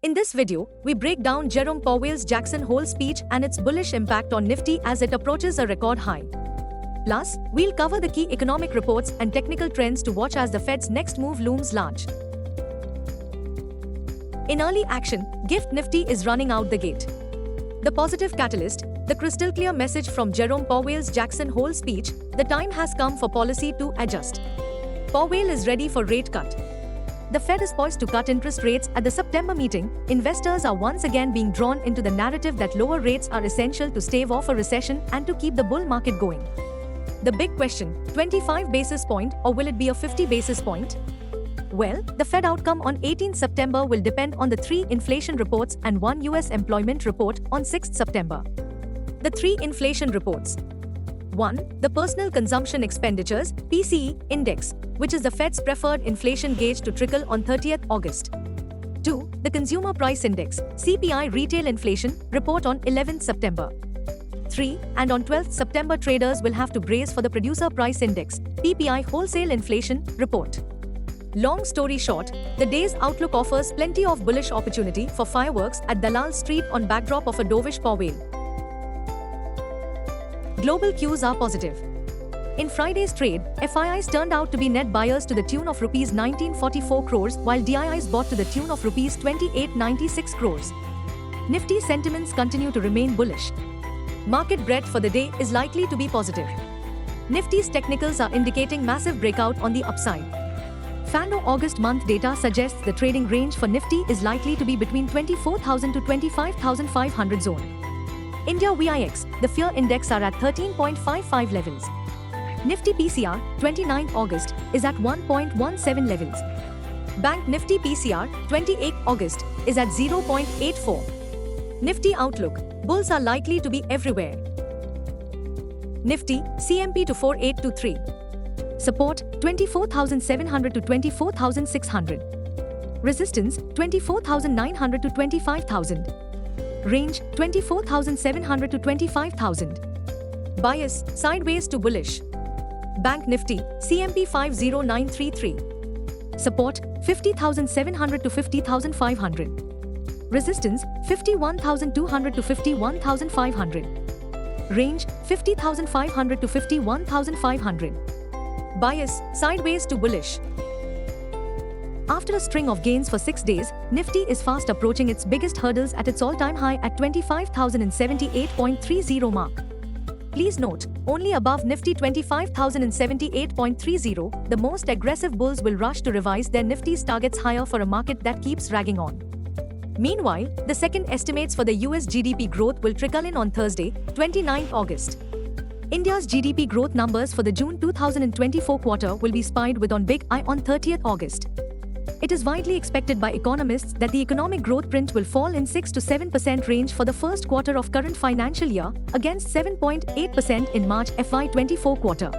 In this video, we break down Jerome Powell's Jackson Hole speech and its bullish impact on Nifty as it approaches a record high. Plus, we'll cover the key economic reports and technical trends to watch as the Fed's next move looms large. In early action, GIFT Nifty is running out the gate. The positive catalyst, the crystal clear message from Jerome Powell's Jackson Hole speech, the time has come for policy to adjust. Powell is ready for rate cut. The Fed is poised to cut interest rates at the September meeting. Investors are once again being drawn into the narrative that lower rates are essential to stave off a recession and to keep the bull market going. The big question, 25 basis point or will it be a 50 basis point? Well, the Fed outcome on 18 September will depend on the 3 inflation reports and 1 US employment report on 6 September. The 3 inflation reports. 1. The Personal Consumption Expenditures (PCE) Index, which is the Fed's preferred inflation gauge to trickle on 30th August. 2. The Consumer Price Index (CPI) Retail Inflation report on 11th September. 3. And on 12th September, traders will have to brace for the Producer Price Index (PPI) Wholesale Inflation report. Long story short, the day's outlook offers plenty of bullish opportunity for fireworks at Dalal Street on backdrop of a dovish Powell. Global cues are positive. In Friday's trade, FIIs turned out to be net buyers to the tune of Rs 1944 crores while DIIs bought to the tune of Rs 2896 crores. Nifty sentiments continue to remain bullish. Market breadth for the day is likely to be positive. Nifty's technicals are indicating massive breakout on the upside. FANO August month data suggests the trading range for Nifty is likely to be between 24,000 to 25,500 zone. India VIX, the fear index are at 13.55 levels. Nifty PCR, 29th August, is at 1.17 levels. Bank Nifty PCR, 28th August, is at 0.84. Nifty outlook, bulls are likely to be everywhere. Nifty, CMP to 4823. Support, 24,700 to 24,600. Resistance, 24,900 to 25,000. Range, 24,700 to 25,000. Bias, sideways to bullish. Bank Nifty, CMP 50933. Support, 50,700 to 50,500. Resistance, 51,200 to 51,500. Range, 50,500 to 51,500. Bias, sideways to bullish. After a string of gains for 6 days, Nifty is fast approaching its biggest hurdles at its all-time high at 25,078.30 mark. Please note, only above Nifty 25,078.30, the most aggressive bulls will rush to revise their Nifty's targets higher for a market that keeps dragging on. Meanwhile, the second estimates for the US GDP growth will trickle in on Thursday, 29th August. India's GDP growth numbers for the June 2024 quarter will be spied with on big eye on 30th August. It is widely expected by economists that the economic growth print will fall in 6 to 7% range for the first quarter of current financial year, against 7.8% in March FY24 quarter.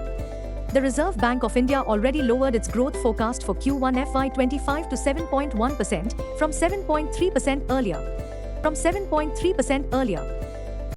The Reserve Bank of India already lowered its growth forecast for Q1 FY25 to 7.1% from 7.3% earlier.